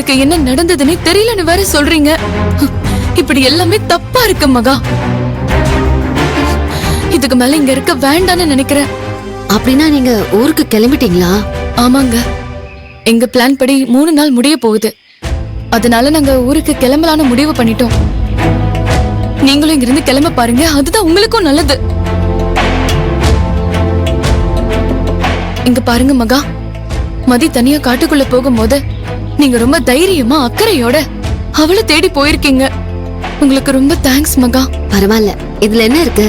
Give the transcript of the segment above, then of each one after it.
உங்களுக்கு என்ன நடந்ததுன்னு தெரியலன்னு வேற சொல்றீங்க. இப்படி எல்லாமே தப்பா இருக்கு மகா. இதுக்கு மேல இங்க இருக்க வேண்டான்னு நினைக்கிறேன். அப்படின்னா நீங்க ஊருக்கு கிளம்பிட்டீங்களா? ஆமாங்க, எங்க பிளான் படி 3 நாள் முடிய போகுது. அதனால நாங்க ஊருக்கு கிளம்பலான்னு முடிவு பண்ணிட்டோம். நீங்களும் இங்க இருந்து கிளம்ப பாருங்க, அதுதான் உங்களுக்கும் நல்லது. இங்க பாருங்க மகா, மதி தனியா காட்டுக்குள்ள போகும்போது நீங்க ரொம்ப தைரியமா அக்கறையோட அவளை தேடி போயிருக்கீங்க. உங்களுக்கு ரொம்ப தேங்க்ஸ் மகா. பரவாயில்ல, இதுல என்ன இருக்கு?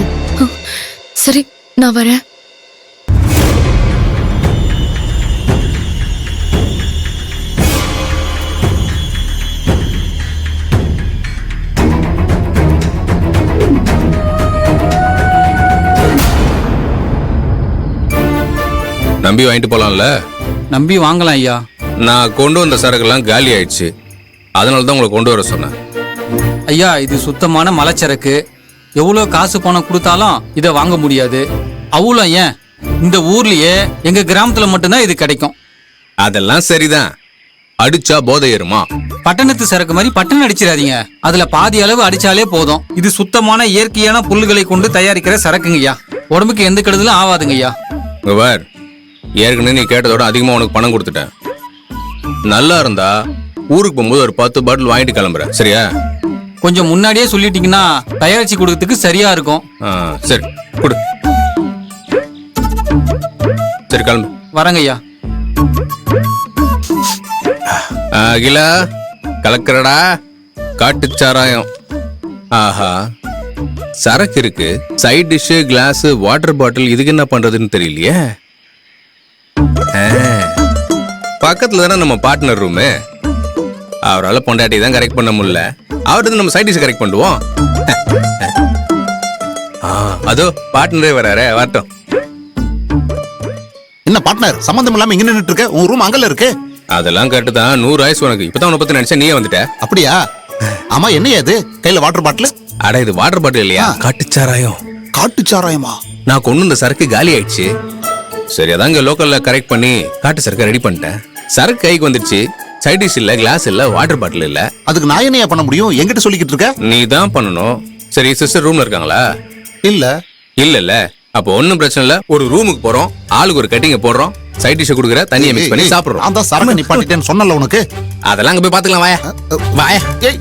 சரி, நான் வரேன். நம்பி வாங்கிட்டு போலாம்ல? நம்பி வாங்கலாம் ஐயா. நான் கொண்டு வந்த சரக்குலாம் காலி ஆயிடுச்சு, அதனால தான் உங்களை கொண்டு வர சொன்னேன். ஐயா, இது சுத்தமான மலைச்சரக்கு. எவ்வளோ காசு பணம் கொடுத்தாலும் இதை வாங்க முடியாது. அவ்வளோ ஏன், இந்த ஊர்லயே எங்க கிராமத்துல மட்டும்தான் இது கிடைக்கும். அதெல்லாம் சரிதான், அடிச்சா போதை ஏறுமா? பட்டணத்து சரக்கு மாதிரி பட்டணம் அடிச்சிடாதீங்க. அதுல பாதி அளவு அடிச்சாலே போதும். இது சுத்தமான இயற்கையான புல்லுகளை கொண்டு தயாரிக்கிற சரக்குங்கய்யா. உடம்புக்கு எந்த கெடுதலும் ஆகாதுங்கய்யா. வேர், ஏற்கனவே நீ கேட்டதோட அதிகமா உனக்கு பணம் கொடுத்துட்டேன். நல்லா இருந்தா ஊருக்கு போகும்போது ஒரு 10 பாட்டில் வாங்கிட்டு கிளம்புறேன், சரியா? கொஞ்சம் முன்னாடியே சொல்லிட்டீங்கன்னா தயாரிச்சு கொடுக்கறதுக்கு சரியா இருக்கும். சரி, கொடு. சரி, கிளம்பு. வரங்கய்யா. அகிலா, கலக்கிறடா காட்டு சாராயம். ஆஹா, சரக்கு இருக்கு, side dish, glass, water bottle, இதுக்கு என்ன பண்றதுன்னு தெரியலையே. பக்கத்துல தானே நம்ம பார்ட்னர் ரூமு. அவரால் பொண்டாட்டி தான் கரெக்ட் பண்ண முடியல, அவர்கிட்ட நம்ம சைட் டிஷ் கரெக்ட் பண்ணுவோம். அதோ பார்ட்னரே வராரு, வரட்டும். என்ன பார்ட்னர், சம்பந்தம் இல்லாம இங்க நின்னுட்டு இருக்க? உன் ரூம் அங்கல இருக்கு. அதெல்லாம் கரெக்ட் தான். 100 ஆயிசு உனக்கு. இப்பதான் உன்னை பத்தி நினைச்சா நீயே வந்துட்ட. அப்படியா? ஆமா, என்ன அது கையில வாட்டர் பாட்டில்? அட, இது வாட்டர் பாட்டில் இல்லையா, காட்டுச்சாராயம். காட்டுச்சாராயமா? நான் கொண்டு வந்த சரக்கு காலி ஆயிடுச்சு. சரி, அதான் இங்க லோக்கல்ல கரெக்ட் பண்ணி காட்டு சரக்கு ரெடி பண்ணிட்டேன். சரக்கு கைக்கு வந்துருச்சு. சைட் டிஷ் இல்ல, கிளாஸ் இல்ல, வாட்டர் பாட்டில் இல்ல. அதுக்கு நான் என்னையா பண்ண முடியும்? என்கிட்ட சொல்லிக்கிட்டு இருக்க? நீ தான் பண்ணணும். சரி, சிஸ்டர் ரூம்ல இருக்காங்களா? இல்ல. இல்ல, அப்போ ஒன்னும் பிரச்சனை இல்ல. ஒரு ரூமுக்கு போறோம், ஆளுக்கு ஒரு கட்டிங்க போடுறோம், சைட் டிஷ் கொடுக்குற, தண்ணியை மிக்ஸ் பண்ணி சாப்பிடுறோம். அந்த சரக்கு நிப்பாட்டிட்டேன்னு சொன்னல உனக்கு. அதெல்லாம் அங்க போய் பாத்துக்கலாம், வாயா வாயா. ஏய்,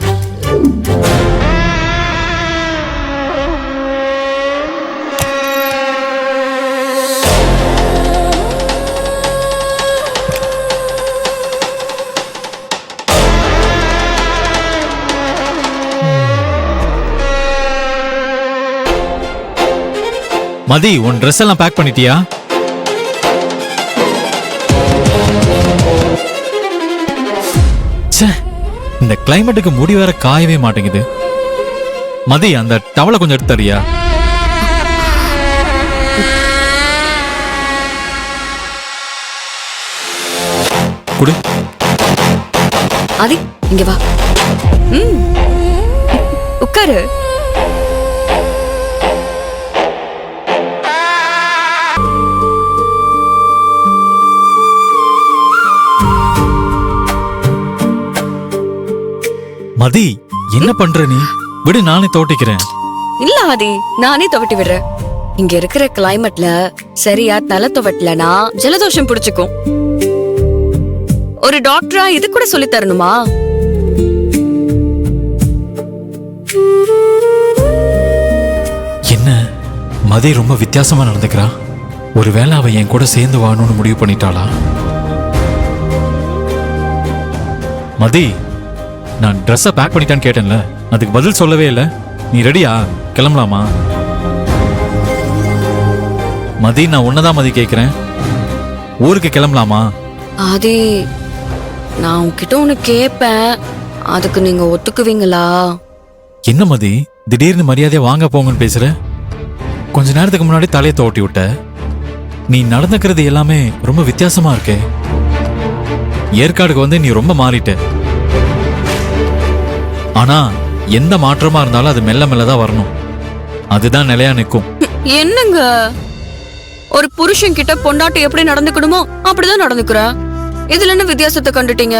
மதி, உன் ட்ரெஸ் எல்லாம் பேக் பண்ணிட்டியா? இந்த கிளைமேட்டுக்கு முடி வேற காயவே மாட்டேங்குது. மதி, அந்த டவலை கொஞ்சம் எடுத்து தரியா? குடு. ஆதி, இங்க வா. உட்காரு. மதி, என்ன பண்ற நீ? விடு, நானே தோட்டிக்கிறேன். இல்ல ஆதி, நானே துவட்டி விடுறேன். இங்க இருக்கிற கிளைமேட்ல சரியா தலை துவட்டலனா ஜலதோஷம் பிடிச்சுக்கும். ஒரு டாக்டரா இது கூட சொல்லி தரணுமா? என்ன மதி ரொம்ப வித்தியாசமா நடந்துக்கிறா? ஒருவேளை அவ என் கூட சேர்ந்து வாழணும்னு முடிவு பண்ணிட்டாளா? மதி, நான் ட்ரெஸ்ஸை பேக் பண்ணிட்டான்னு கேட்டேன்ல, அதுக்கு பதில் சொல்லவே இல்லை. நீ ரெடியா? கிளம்பலாமா? மதி, நான் உன்னதான் மதி கேட்கிறேன். ஊருக்கு கிளம்பலாமா? ஆதி, நான் உன்கிட்ட ஒண்ணு கேட்பேன், அதுக்கு நீங்க ஒத்துக்குவீங்களா? என்ன மதி, திடீர்னு மரியாதையா வாங்க போங்கன்னு பேசுற? கொஞ்ச நேரத்துக்கு முன்னாடி தலையை தோட்டி விட்ட. நீ நடந்துக்கிறது எல்லாமே ரொம்ப வித்தியாசமா இருக்கே. ஏற்காடுக்கு வந்து நீ ரொம்ப மாறிட்ட. ஆனா எந்த மாற்றமா இருந்தாலும் அது மெல்ல மெல்லதான் வரணும். அதுதான் நிலையா நிற்கும். என்னங்க, ஒரு புருஷன் கிட்ட பொண்டாட்டி எப்படி நடந்துக்கணுமோ அப்படிதான் நடந்துக்கிற. இதுல என்ன வித்தியாசத்தை கண்டுட்டீங்க?